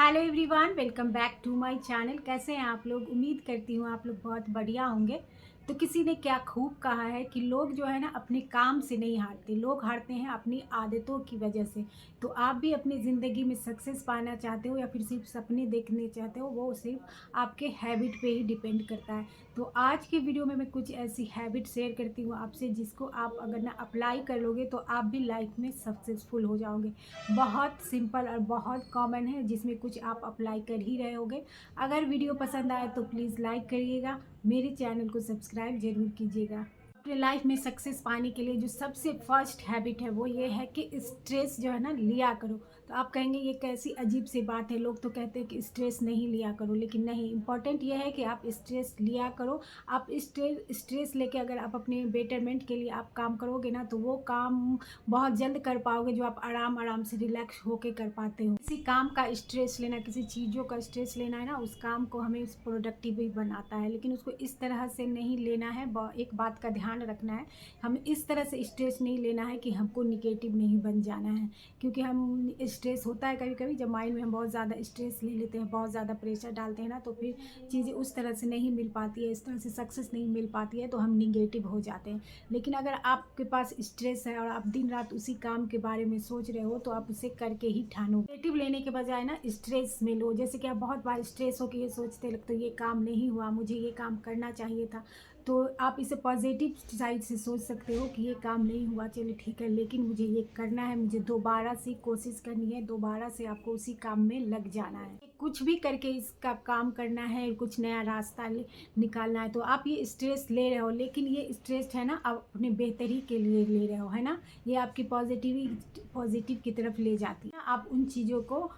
Hello everyone, welcome back to my channel. कैसे हैं आप लोग? उम्मीद करती हूँ आप लोग बहुत बढ़िया होंगे। तो किसी ने क्या खूब कहा है कि लोग जो है ना अपने काम से नहीं हारते, लोग हारते हैं अपनी आदतों की वजह से। तो आप भी अपनी ज़िंदगी में सक्सेस पाना चाहते हो या फिर सिर्फ सपने देखने चाहते हो, वो सिर्फ आपके हैबिट पे ही डिपेंड करता है। तो आज की वीडियो में मैं कुछ ऐसी हैबिट शेयर करती हूँ आपसे, जिसको आप अगर ना अप्लाई कर लोगे तो आप भी लाइफ में सक्सेसफुल हो जाओगे। बहुत सिंपल और बहुत कॉमन है, जिसमें कुछ आप अप्लाई कर ही रहे होगे। अगर वीडियो पसंद आए तो प्लीज़ लाइक करिएगा, मेरे चैनल को सब्सक्राइब जरूर कीजिएगा। अपने लाइफ में सक्सेस पाने के लिए जो सबसे फर्स्ट हैबिट है वो ये है कि स्ट्रेस जो है ना लिया करो। तो आप कहेंगे ये कैसी अजीब सी बात है, लोग तो कहते हैं कि स्ट्रेस नहीं लिया करो, लेकिन नहीं, इम्पॉर्टेंट ये है कि आप स्ट्रेस लिया करो। आप स्ट्रेस लेके अगर आप अपने बेटरमेंट के लिए आप काम करोगे ना, तो वो काम बहुत जल्द कर पाओगे जो आप आराम आराम से रिलैक्स होके कर पाते हो। किसी काम का स्ट्रेस लेना, किसी चीज़ों का स्ट्रेस लेना है ना, उस काम को हमें प्रोडक्टिव भी बनाता है, लेकिन उसको इस तरह से नहीं लेना है। एक बात का ध्यान रखना है, हमें इस तरह से स्ट्रेस नहीं लेना है कि हमको निगेटिव नहीं बन जाना है। क्योंकि हम स्ट्रेस होता है कभी कभी, जब माइंड में हम बहुत ज़्यादा स्ट्रेस ले लेते हैं, बहुत ज़्यादा प्रेशर डालते हैं ना, तो फिर चीज़ें उस तरह से नहीं मिल पाती है, इस तरह से सक्सेस नहीं मिल पाती है, तो हम निगेटिव हो जाते हैं। लेकिन अगर आपके पास स्ट्रेस है और आप दिन रात उसी काम के बारे में सोच रहे हो, तो आप उसे करके ही ठानो। नेगेटिव लेने के बजाय ना स्ट्रेस में लो। जैसे कि आप बहुत बार स्ट्रेस हो के ये सोचते लगते, ये काम नहीं हुआ, मुझे ये काम करना चाहिए था, तो आप इसे पॉजिटिव साइड से सोच सकते हो कि ये काम नहीं हुआ, चलिए ठीक है, लेकिन मुझे ये करना है, मुझे दोबारा से कोशिश करनी है, दोबारा से आपको उसी काम में लग जाना है, कुछ भी करके इसका काम करना है, कुछ नया रास्ता निकालना है। तो आप ये स्ट्रेस ले रहे हो, लेकिन ये स्ट्रेस है ना आप अपने बेहतरी के लिए ले रहे हो, है ना। ये आपकी पॉजिटिव की तरफ ले जाती है, आप उन चीज़ों को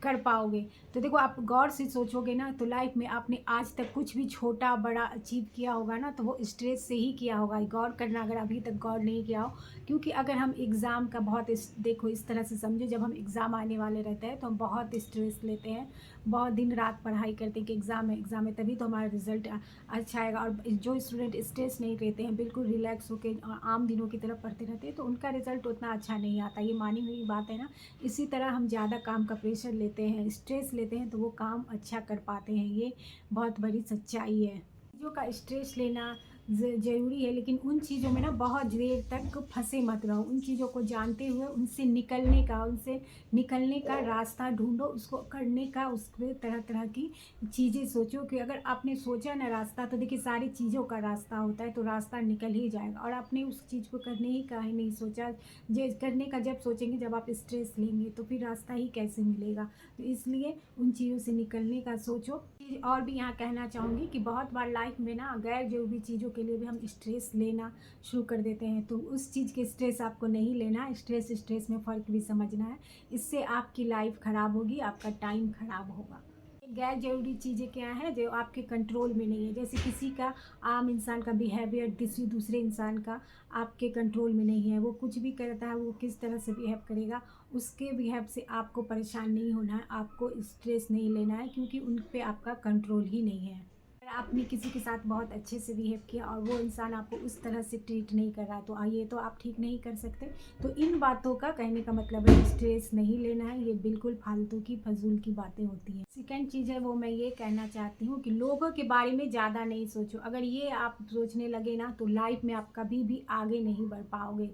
कर पाओगे। तो देखो, आप गौर से सोचोगे ना, तो लाइफ में आपने आज तक कुछ भी छोटा बड़ा अचीव किया होगा ना, तो वो स्ट्रेस से ही किया होगा। गौर करना, अगर अभी तक गौर नहीं किया हो। क्योंकि अगर हम एग्ज़ाम का बहुत देखो इस तरह से समझो, जब हम एग्ज़ाम आने वाले रहते हैं तो हम बहुत स्ट्रेस लेते हैं, बहुत दिन रात पढ़ाई करते हैं कि एग्ज़ाम है तभी तो हमारा रिजल्ट अच्छा आएगा। और जो स्टूडेंट स्ट्रेस नहीं लेते हैं, बिल्कुल रिलैक्स होकर आम दिनों की तरफ पढ़ते रहते हैं, तो उनका रिजल्ट उतना अच्छा नहीं आता, ये मानी हुई बात है ना। इसी तरह हम ज़्यादा काम का प्रेशर लेते हैं, स्ट्रेस लेते हैं, तो वो काम अच्छा कर पाते हैं, ये बहुत बड़ी सच्चाई है। चीज़ों का स्ट्रेस लेना ज़रूरी है, लेकिन उन चीज़ों में ना बहुत देर तक फंसे मत रहो। उन चीज़ों को जानते हुए उनसे निकलने का रास्ता ढूंढो, उसको करने का, उसमें तरह तरह की चीज़ें सोचो। कि अगर आपने सोचा ना रास्ता, तो देखिए सारी चीज़ों का रास्ता होता है, तो रास्ता निकल ही जाएगा। और आपने उस चीज़ को करने ही का ही नहीं सोचा, करने का जब सोचेंगे, जब आप स्ट्रेस लेंगे, तो फिर रास्ता ही कैसे मिलेगा। तो इसलिए उन चीज़ों से निकलने का सोचो। और भी यहाँ कहना चाहूँगी कि बहुत बार लाइफ में ना गैर जरूरी चीज़ों के लिए भी हम स्ट्रेस लेना शुरू कर देते हैं, तो उस चीज़ के स्ट्रेस आपको नहीं लेना है। स्ट्रेस में फ़र्क भी समझना है, इससे आपकी लाइफ ख़राब होगी, आपका टाइम ख़राब होगा। गैर ज़रूरी चीज़ें क्या हैं जो आपके कंट्रोल में नहीं है, जैसे किसी का, आम इंसान का बिहेवियर किसी दूसरे इंसान का आपके कंट्रोल में नहीं है। वो कुछ भी करता है, वो किस तरह से बिहेव करेगा, उसके बिहेव से आपको परेशान नहीं होना है, आपको स्ट्रेस नहीं लेना है, क्योंकि उन पे आपका कंट्रोल ही नहीं है। अगर आपने किसी के साथ बहुत अच्छे से बिहेव किया और वो इंसान आपको उस तरह से ट्रीट नहीं कर रहा, तो ये तो आप ठीक नहीं कर सकते। तो इन बातों का कहने का मतलब है स्ट्रेस नहीं लेना है, ये बिल्कुल फालतू की फजूल की बातें होती हैं। सेकेंड चीज़ है वो मैं ये कहना चाहती हूँ कि लोगों के बारे में ज़्यादा नहीं सोचो। अगर ये आप सोचने लगे ना, तो लाइफ में आप कभी भी आगे नहीं बढ़ पाओगे।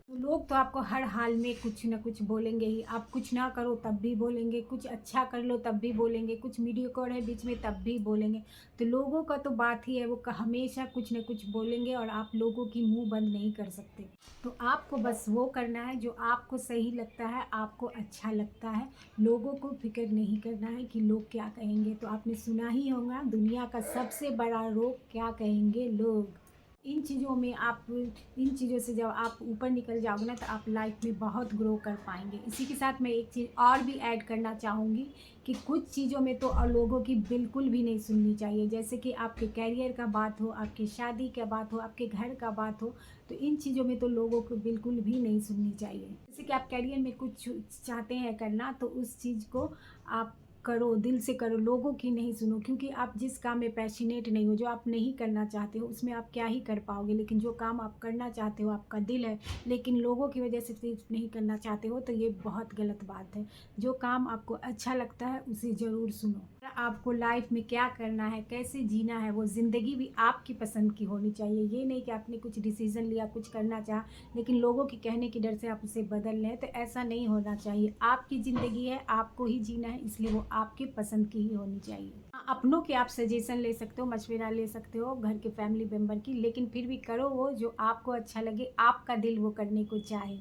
तो लोग तो आपको हर हाल में कुछ ना कुछ बोलेंगे ही, आप कुछ ना करो तब भी बोलेंगे, कुछ अच्छा कर लो तब भी बोलेंगे, कुछ मीडियोकर है बीच में तब भी बोलेंगे। तो लोगों का तो बात ही है, वो हमेशा कुछ ना कुछ बोलेंगे और आप लोगों की मुंह बंद नहीं कर सकते। तो आपको बस वो करना है जो आपको सही लगता है, आपको अच्छा लगता है। लोगों को फिक्र नहीं करना है कि लोग क्या कहेंगे। तो आपने सुना ही होगा, दुनिया का सबसे बड़ा रोग क्या कहेंगे लोग। इन चीज़ों से जब आप ऊपर निकल जाओगे ना, तो आप लाइफ में बहुत ग्रो कर पाएंगे। इसी के साथ मैं एक चीज़ और भी ऐड करना चाहूँगी कि कुछ चीज़ों में तो और लोगों की बिल्कुल भी नहीं सुननी चाहिए। जैसे कि आपके कैरियर का बात हो, आपकी शादी का बात हो, आपके घर का बात हो, तो इन चीज़ों में तो लोगों को बिल्कुल भी नहीं सुननी चाहिए। जैसे कि आप कैरियर में कुछ चाहते हैं करना, तो उस चीज़ को आप करो, दिल से करो, लोगों की नहीं सुनो, क्योंकि आप जिस काम में पैशनेट नहीं हो, जो आप नहीं करना चाहते हो, उसमें आप क्या ही कर पाओगे। लेकिन जो काम आप करना चाहते हो, आपका दिल है, लेकिन लोगों की वजह से सिर्फ नहीं करना चाहते हो, तो ये बहुत गलत बात है। जो काम आपको अच्छा लगता है उसे ज़रूर सुनो। आपको लाइफ में क्या करना है, कैसे जीना है, वो ज़िंदगी भी आपकी पसंद की होनी चाहिए। ये नहीं कि आपने कुछ डिसीज़न लिया, कुछ करना चाहा, लेकिन लोगों के कहने की डर से आप उसे बदल लें, तो ऐसा नहीं होना चाहिए। आपकी ज़िंदगी है, आपको ही जीना है, इसलिए वो आपके पसंद की ही होनी चाहिए। हाँ, अपनों के आप सजेशन ले सकते हो, मशवरा ले सकते हो, घर के फैमिली मेम्बर की, लेकिन फिर भी करो वो जो आपको अच्छा लगे, आपका दिल वो करने को चाहे।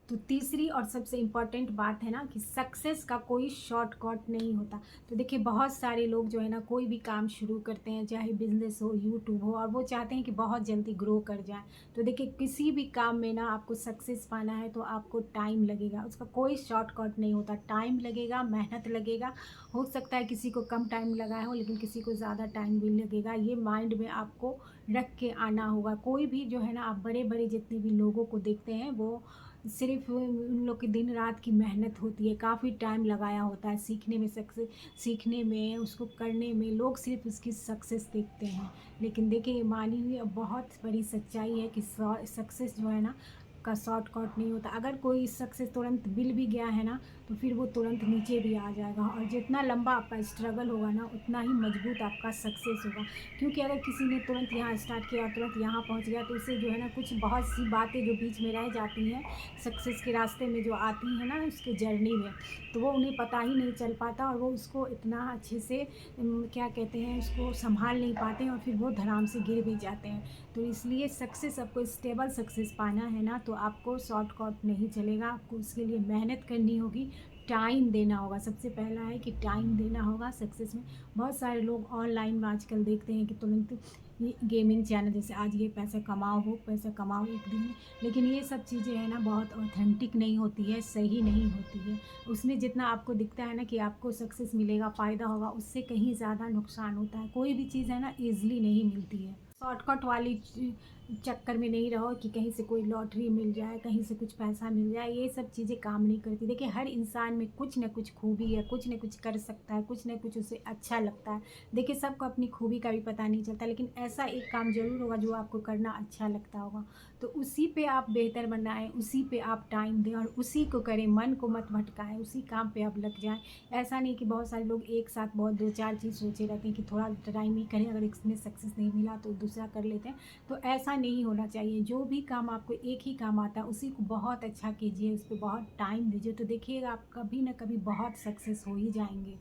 तो तीसरी और सबसे इम्पॉर्टेंट बात है ना कि सक्सेस का कोई शॉर्टकट नहीं होता। तो देखिए, बहुत सारे लोग जो है ना, कोई भी काम शुरू करते हैं, चाहे बिजनेस हो, यूट्यूब हो, और वो चाहते हैं कि बहुत जल्दी ग्रो कर जाए। तो देखिए, किसी भी काम में ना आपको सक्सेस पाना है तो आपको टाइम लगेगा, उसका कोई शॉर्टकट नहीं होता। टाइम लगेगा, मेहनत लगेगा, हो सकता है किसी को कम टाइम लगाया हो, लेकिन किसी को ज़्यादा टाइम भी लगेगा। ये माइंड में आपको रख के आना होगा। कोई भी जो है ना, आप बड़े बड़े जितने भी लोगों को देखते हैं, वो सिर्फ उन लोग की दिन रात की मेहनत होती है, काफ़ी टाइम लगाया होता है सीखने में, सक्सेस सीखने में, उसको करने में। लोग सिर्फ उसकी सक्सेस देखते हैं, लेकिन देखिए, ये मानी हुई अब बहुत बड़ी सच्चाई है कि सक्सेस जो है ना का शॉर्टकट नहीं होता। अगर कोई सक्सेस तुरंत मिल भी गया है ना, तो फिर वो तुरंत नीचे भी आ जाएगा, और जितना लंबा आपका स्ट्रगल होगा ना, उतना ही मजबूत आपका सक्सेस होगा। क्योंकि अगर किसी ने तुरंत यहाँ स्टार्ट किया और तुरंत यहाँ पहुँच गया, तो उससे जो है ना, कुछ बहुत सी बातें जो बीच में रह जाती हैं सक्सेस के रास्ते में, जो आती हैं ना उसके जर्नी में, तो वो उन्हें पता ही नहीं चल पाता, और वो उसको इतना अच्छे से क्या कहते हैं, उसको संभाल नहीं पाते हैं, और फिर वो धड़ाम से गिर भी जाते हैं। तो इसलिए सक्सेस, आपको स्टेबल सक्सेस पाना है ना, तो आपको शॉर्टकट नहीं चलेगा। आपको उसके लिए मेहनत करनी होगी, टाइम देना होगा। सबसे पहला है कि टाइम देना होगा सक्सेस में। बहुत सारे लोग ऑनलाइन आजकल देखते हैं कि तुरंत ये गेमिंग चैनल, जैसे आज ये पैसा कमाओ, वो पैसा कमाओ एक दिन में, लेकिन ये सब चीज़ें है ना, बहुत ऑथेंटिक नहीं होती है, सही नहीं होती है। उसमें जितना आपको दिखता है ना कि आपको सक्सेस मिलेगा, फ़ायदा होगा, उससे कहीं ज़्यादा नुकसान होता है। कोई भी चीज़ है ना, ईज़िली नहीं मिलती है। शॉर्टकट वाली चक्कर में नहीं रहो कि कहीं से कोई लॉटरी मिल जाए, कहीं से कुछ पैसा मिल जाए, ये सब चीज़ें काम नहीं करती। देखिए, हर इंसान में कुछ न कुछ खूबी है, कुछ न कुछ कर सकता है, कुछ न कुछ उसे अच्छा लगता है। देखिए, सबको अपनी खूबी का भी पता नहीं चलता, लेकिन ऐसा एक काम ज़रूर होगा जो आपको करना अच्छा लगता होगा। तो उसी पे आप बेहतर बनाएं, उसी पे आप टाइम दें, और उसी को करें, मन को मत भटकाएं, उसी काम पे आप लग जाएं। ऐसा नहीं कि बहुत सारे लोग एक साथ बहुत दो चार चीज़ सोचे रहते हैं कि थोड़ा टाइम ही करें, अगर इसमें सक्सेस नहीं मिला तो दूसरा कर लेते हैं। तो ऐसा नहीं होना चाहिए। जो भी काम आपको एक ही काम आता है, उसी को बहुत अच्छा कीजिए, उस पर बहुत टाइम दीजिए, तो देखिएगा आप कभी ना कभी बहुत सक्सेस हो ही जाएंगे।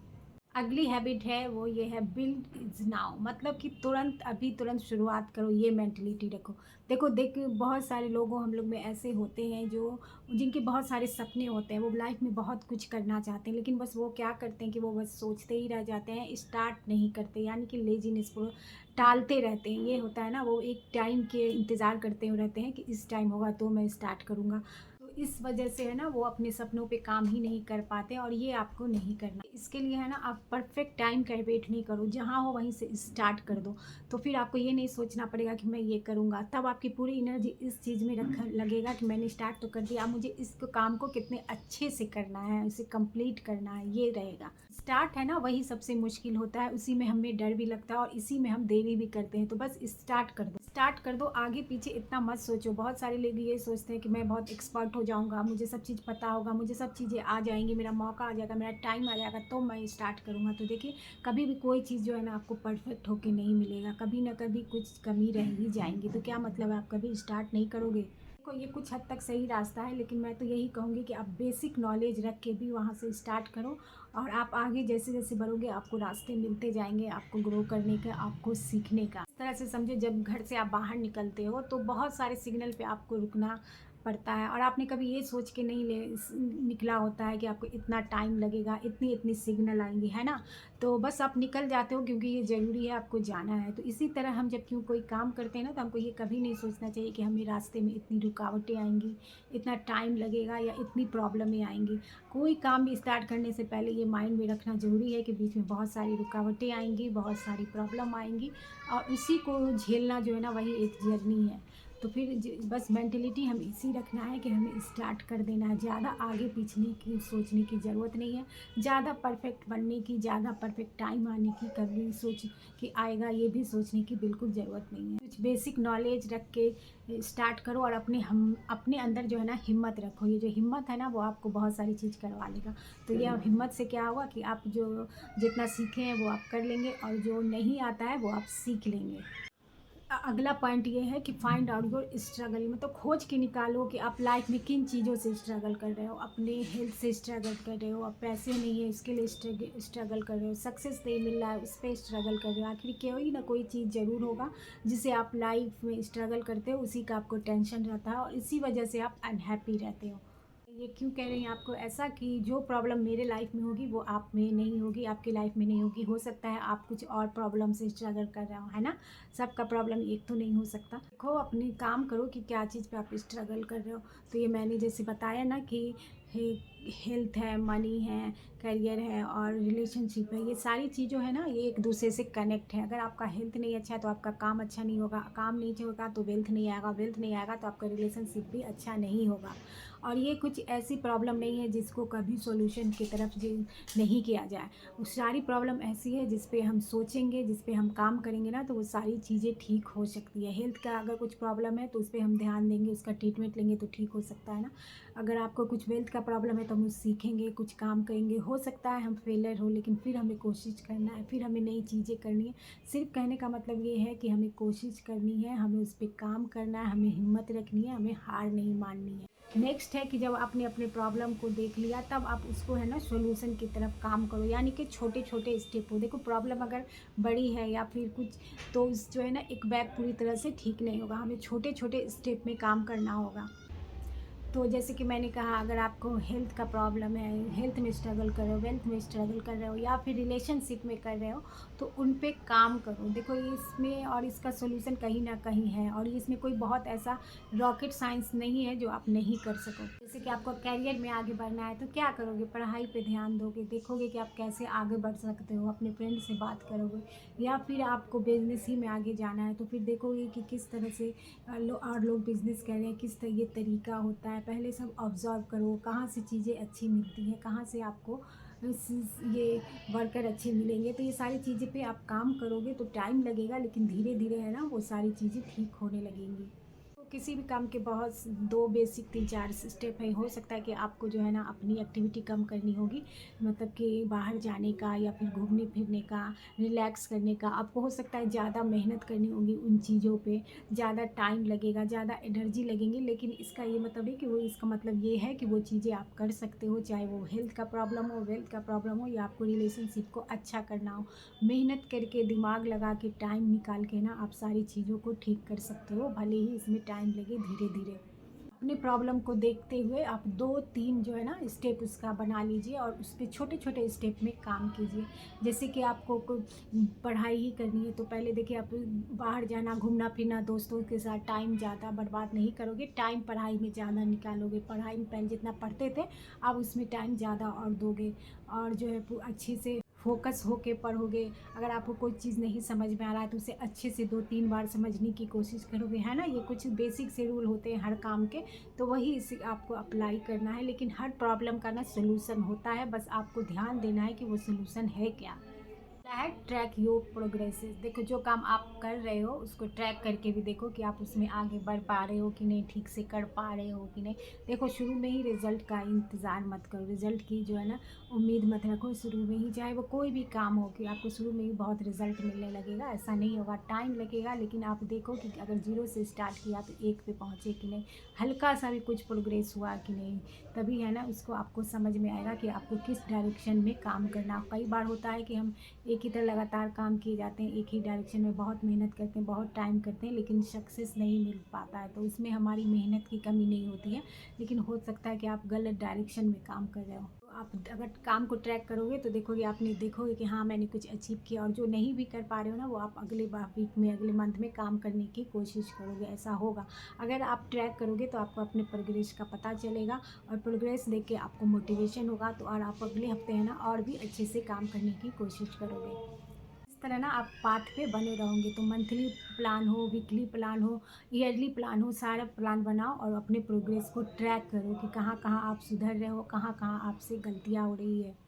अगली हैबिट है वो ये है, बिल्ड इज नाउ, मतलब कि तुरंत, अभी तुरंत शुरुआत करो, ये मेंटलिटी रखो। देख बहुत सारे लोगों, हम लोग में ऐसे होते हैं जो, जिनके बहुत सारे सपने होते हैं, वो लाइफ में बहुत कुछ करना चाहते हैं, लेकिन बस वो क्या करते हैं कि वो बस सोचते ही रह जाते हैं, स्टार्ट नहीं करते, यानी कि लेजीनेस को टालते रहते हैं। ये होता है ना, वो एक टाइम के इंतज़ार करते हुए रहते हैं कि इस टाइम होगा तो मैं स्टार्ट करूँगा। तो इस वजह से है ना, वो अपने सपनों पे काम ही नहीं कर पाते, और ये आपको नहीं करना। इसके लिए है ना, आप परफेक्ट टाइम का वेट नहीं करो, जहाँ हो वहीं से स्टार्ट कर दो। तो फिर आपको ये नहीं सोचना पड़ेगा कि मैं ये करूँगा, तब आपकी पूरी एनर्जी इस चीज़ में रख लगेगा कि मैंने स्टार्ट तो कर दिया, अब मुझे इस काम को कितने अच्छे से करना है, इसे कंप्लीट करना है, ये रहेगा। स्टार्ट है ना, वही सबसे मुश्किल होता है, उसी में हमें डर भी लगता है, और इसी में हम देरी भी करते हैं। तो बस स्टार्ट कर दो, स्टार्ट कर दो, आगे पीछे इतना मत सोचो। बहुत सारे लोग ये सोचते हैं कि मैं बहुत एक्सपर्ट हो जाऊंगा, मुझे सब चीज़ पता होगा, मुझे सब चीज़ें आ जाएंगी, मेरा मौका आ जाएगा, मेरा टाइम आ जाएगा, तो मैं स्टार्ट करूँगा। तो देखिए, कभी भी कोई चीज़ जो है ना, आपको परफेक्ट होके नहीं मिलेगा, कभी ना कभी कुछ कमी रह ही जाएंगी। तो क्या मतलब है, आप कभी स्टार्ट नहीं करोगे। देखो, ये कुछ हद तक सही रास्ता है, लेकिन मैं तो यही कहूँगी कि आप बेसिक नॉलेज रख के भी वहाँ से स्टार्ट करो, और आप आगे जैसे जैसे बढ़ोगे, आपको रास्ते मिलते जाएंगे, आपको ग्रो करने का, आपको सीखने का। इस तरह से समझो, जब घर से आप बाहर निकलते हो, तो बहुत सारे सिग्नल पे आपको रुकना पड़ता है, और आपने कभी ये सोच के नहीं निकला होता है कि आपको इतना टाइम लगेगा, इतनी इतनी सिग्नल आएंगी, है ना। तो बस आप निकल जाते हो, क्योंकि ये ज़रूरी है, आपको जाना है। तो इसी तरह हम जब कोई काम करते हैं ना, तो हमको ये कभी नहीं सोचना चाहिए कि हमें रास्ते में इतनी रुकावटें आएंगी, इतना टाइम लगेगा, या इतनी प्रॉब्लमें आएंगी। कोई काम भी स्टार्ट करने से पहले ये माइंड में रखना ज़रूरी है कि बीच में बहुत सारी रुकावटें आएंगी, बहुत सारी प्रॉब्लम आएंगी, और उसी को झेलना जो है ना, वही एक जर्नी है। तो फिर बस मेंटलिटी हमें इसी रखना है कि हमें स्टार्ट कर देना है। ज़्यादा आगे पीछने की सोचने की ज़रूरत नहीं है, ज़्यादा परफेक्ट बनने की, ज़्यादा परफेक्ट टाइम आने की कभी सोच कि आएगा ये भी सोचने की बिल्कुल ज़रूरत नहीं है। कुछ बेसिक नॉलेज रख के स्टार्ट करो और अपने अंदर जो है ना हिम्मत रखो। ये जो हिम्मत है ना वो आपको बहुत सारी चीज़ करवा लेगा। तो ये हिम्मत से क्या होगा कि आप जो जितना सीखे हैं वो आप कर लेंगे और जो नहीं आता है वो आप सीख लेंगे। अगला पॉइंट ये है कि फाइंड आउट योर स्ट्रगल, मतलब खोज के निकालो कि आप लाइफ में किन चीज़ों से स्ट्रगल कर रहे हो। अपने हेल्थ से स्ट्रगल कर रहे हो, अब पैसे नहीं है इसके लिए स्ट्रगल कर रहे हो, सक्सेस नहीं मिल रहा है उस पर स्ट्रगल कर रहे हो। आखिर कोई ना कोई चीज़ ज़रूर होगा जिसे आप लाइफ में स्ट्रगल करते हो, उसी का आपको टेंशन रहता है और इसी वजह से आप अनहैप्पी रहते हो। ये क्यों कह रही हैं आपको ऐसा कि जो प्रॉब्लम मेरे लाइफ में होगी वो आप में नहीं होगी, आपकी लाइफ में नहीं होगी। हो सकता है आप कुछ और प्रॉब्लम से स्ट्रगल कर रहे हो, है ना। सबका प्रॉब्लम एक तो नहीं हो सकता। देखो अपने काम करो कि क्या चीज़ पे आप स्ट्रगल कर रहे हो। तो ये मैंने जैसे बताया ना कि हेल्थ है, मनी है, करियर है और रिलेशनशिप है, ये सारी चीज़ों है ना ये एक दूसरे से कनेक्ट है। अगर आपका हेल्थ नहीं अच्छा है तो आपका काम अच्छा नहीं होगा, काम नहीं होगा तो वेल्थ नहीं आएगा, वेल्थ नहीं आएगा तो आपका रिलेशनशिप भी अच्छा नहीं होगा। और ये कुछ ऐसी प्रॉब्लम नहीं है जिसको कभी सॉल्यूशन की तरफ नहीं किया जाए। वो सारी प्रॉब्लम ऐसी है जिस पे हम सोचेंगे, जिस पे हम काम करेंगे ना तो वो सारी चीज़ें ठीक हो सकती है। हेल्थ का अगर कुछ प्रॉब्लम है तो उस पर हम ध्यान देंगे, उसका ट्रीटमेंट लेंगे तो ठीक हो सकता है ना। अगर आपको कुछ वेल्थ का प्रॉब्लम है तो हम सीखेंगे, कुछ काम करेंगे। हो सकता है हम फेलियर हो लेकिन फिर हमें कोशिश करना है, फिर हमें नई चीज़ें करनी है। सिर्फ कहने का मतलब ये है कि हमें कोशिश करनी है, हमें उस पर काम करना है, हमें हिम्मत रखनी है, हमें हार नहीं माननी है। नेक्स्ट है कि जब आपने अपने प्रॉब्लम को देख लिया तब आप उसको है ना सॉल्यूशन की तरफ काम करो, यानी कि छोटे छोटे स्टेप हो। देखो प्रॉब्लम अगर बड़ी है या फिर कुछ तो उस जो है ना एक बैग पूरी तरह से ठीक नहीं होगा, हमें छोटे छोटे स्टेप में काम करना होगा। तो जैसे कि मैंने कहा अगर आपको हेल्थ का प्रॉब्लम है, हेल्थ में स्ट्रगल कर रहे हो, वेल्थ में स्ट्रगल कर रहे हो या फिर रिलेशनशिप में कर रहे हो तो उन पे काम करो। देखो इसमें और इसका सॉल्यूशन कहीं ना कहीं है और इसमें कोई बहुत ऐसा रॉकेट साइंस नहीं है जो आप नहीं कर सको। जैसे कि आपको कैरियर में आगे बढ़ना है तो क्या करोगे, पढ़ाई पे ध्यान दोगे, देखोगे कि आप कैसे आगे बढ़ सकते हो, अपने फ्रेंड से बात करोगे। या फिर आपको बिजनेस ही में आगे जाना है तो फिर देखोगे कि किस तरह से और लोग बिजनेस कर रहे हैं, किस तरह ये तरीका होता है। पहले सब ऑब्ज़र्व करो कहाँ से चीज़ें अच्छी मिलती हैं, कहाँ से आपको ये वर्कर अच्छे मिलेंगे। तो ये सारी चीज़ें पे आप काम करोगे तो टाइम लगेगा लेकिन धीरे धीरे है ना वो सारी चीज़ें ठीक होने लगेंगी। तो किसी भी काम के बहुत दो बेसिक 3-4 स्टेप है। हो सकता है कि आपको जो है ना अपनी एक्टिविटी कम करनी होगी, मतलब कि बाहर जाने का या फिर घूमने फिरने का, रिलैक्स करने का। आपको हो सकता है ज़्यादा मेहनत करनी होगी उन चीज़ों पे, ज़्यादा टाइम लगेगा, ज़्यादा एनर्जी लगेंगी, लेकिन इसका ये मतलब है कि वो इसका मतलब ये है कि वो चीज़ें आप कर सकते हो, चाहे वो हेल्थ का प्रॉब्लम हो, वेल्थ का प्रॉब्लम हो या आपको रिलेशनशिप को अच्छा करना हो। मेहनत करके दिमाग लगा के टाइम निकाल के ना आप सारी चीज़ों को ठीक कर सकते हो, भले ही इसमें टाइम लगे। धीरे धीरे अपने प्रॉब्लम को देखते हुए आप 2-3 जो है ना स्टेप उसका बना लीजिए और उस पर छोटे छोटे स्टेप में काम कीजिए। जैसे कि आपको पढ़ाई ही करनी है तो पहले देखिए आप बाहर जाना, घूमना फिरना, दोस्तों के साथ टाइम ज़्यादा बर्बाद नहीं करोगे, टाइम पढ़ाई में ज़्यादा निकालोगे। पढ़ाई में पहले जितना पढ़ते थे आप उसमें टाइम ज़्यादा और दोगे और जो है अच्छे से फोकस होके पढ़ोगे। अगर आपको कोई चीज़ नहीं समझ में आ रहा है तो उसे अच्छे से 2-3 बार समझने की कोशिश करोगे, है ना। ये कुछ बेसिक से रूल होते हैं हर काम के, तो वही इसे आपको अप्लाई करना है। लेकिन हर प्रॉब्लम का ना सलूशन होता है, बस आपको ध्यान देना है कि वो सलूशन है क्या है। ट्रैक योर प्रोग्रेसेस, देखो जो काम आप कर रहे हो उसको ट्रैक करके भी देखो कि आप उसमें आगे बढ़ पा रहे हो कि नहीं, ठीक से कर पा रहे हो कि नहीं। देखो शुरू में ही रिजल्ट का इंतज़ार मत करो, रिजल्ट की जो है ना उम्मीद मत रखो शुरू में ही, चाहे वो कोई भी काम हो कि आपको शुरू में ही बहुत रिजल्ट मिलने लगेगा, ऐसा नहीं होगा। टाइम लगेगा लेकिन आप देखो कि अगर 0 से स्टार्ट किया तो 1 पे पहुँचे कि नहीं, हल्का सा भी कुछ प्रोग्रेस हुआ कि नहीं, तभी है ना उसको आपको समझ में आएगा कि आपको किस डायरेक्शन में काम करना। कई बार होता है कि हम एक ही तरह लगातार काम किए जाते हैं, एक ही डायरेक्शन में बहुत मेहनत करते हैं, बहुत टाइम करते हैं, लेकिन सक्सेस नहीं मिल पाता है। तो इसमें हमारी मेहनत की कमी नहीं होती है, लेकिन हो सकता है कि आप गलत डायरेक्शन में काम कर रहे हो। तो आप अगर काम को ट्रैक करोगे तो देखोगे, आपने देखोगे कि हाँ मैंने कुछ अचीव किया, और जो नहीं भी कर पा रहे हो ना वो आप अगले वीक में, अगले मंथ में काम करने की कोशिश करोगे, ऐसा होगा। अगर आप ट्रैक करोगे तो आपको अपने प्रोग्रेस का पता चलेगा और प्रोग्रेस देख के आपको मोटिवेशन होगा, तो और आप अगले हफ्ते है ना और भी अच्छे से काम करने की कोशिश करोगे। तरह ना आप पाथ पे बने रहोगे। तो मंथली प्लान हो, वीकली प्लान हो, ईयरली प्लान हो, सारा प्लान बनाओ और अपने प्रोग्रेस को ट्रैक करो कि कहाँ-कहाँ आप सुधर रहे हो, कहाँ-कहाँ आपसे गलतियाँ हो रही है।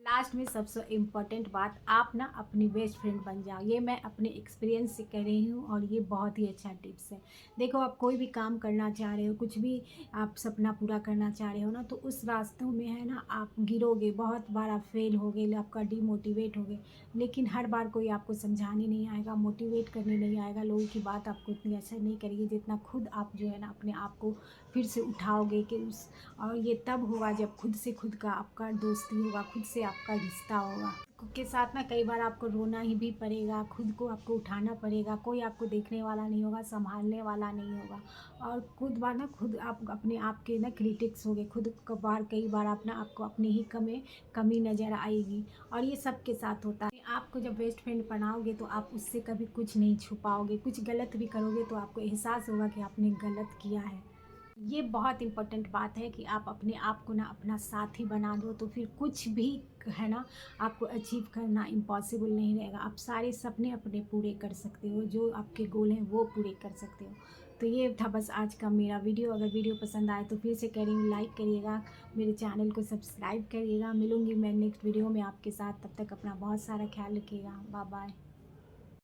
लास्ट में सबसे इम्पोर्टेंट बात, आप ना अपनी बेस्ट फ्रेंड बन जाओ। ये मैं अपने एक्सपीरियंस से कह रही हूँ और ये बहुत ही अच्छा टिप्स है। देखो, आप कोई भी काम करना चाह रहे हो, कुछ भी आप सपना पूरा करना चाह रहे हो ना, तो उस रास्तों में है ना आप गिरोगे, बहुत बार आप फेल होगे, आपका डिमोटिवेट होगे, लेकिन हर बार कोई आपको समझाने नहीं आएगा, मोटिवेट करने नहीं आएगा, लोगों की बात आपको इतनी असर नहीं करेगी जितना खुद आप जो है ना अपने आप को फिर से उठाओगे कि उस और ये तब होगा जब खुद से खुद का आपका दोस्ती होगा, खुद से आपका रिश्ता होगा। खुद के साथ ना कई बार आपको रोना ही भी पड़ेगा, खुद को आपको उठाना पड़ेगा, कोई आपको देखने वाला नहीं होगा, संभालने वाला नहीं होगा। और खुद बार ना खुद आप अपने आप के ना क्रिटिक्स होगे, खुद क बार कई बार आप ना आपको अपनी ही कमी नज़र आएगी और ये सबके साथ होता है। आपको जब बेस्ट फ्रेंड बनाओगे तो आप उससे कभी कुछ नहीं छुपाओगे, कुछ गलत भी करोगे तो आपको एहसास होगा कि आपने गलत किया है। ये बहुत इम्पोर्टेंट बात है कि आप अपने आप को ना अपना साथी बना दो, तो फिर कुछ भी है ना आपको अचीव करना इम्पॉसिबल नहीं रहेगा। आप सारे सपने अपने पूरे कर सकते हो, जो आपके गोल हैं वो पूरे कर सकते हो। तो ये था बस आज का मेरा वीडियो। अगर वीडियो पसंद आए तो फिर से कह रही हूँ, लाइक करिएगा, मेरे चैनल को सब्सक्राइब करिएगा। मिलूंगी मैं नेक्स्ट वीडियो में आपके साथ, तब तक अपना बहुत सारा ख्याल रखिएगा। Bye bye.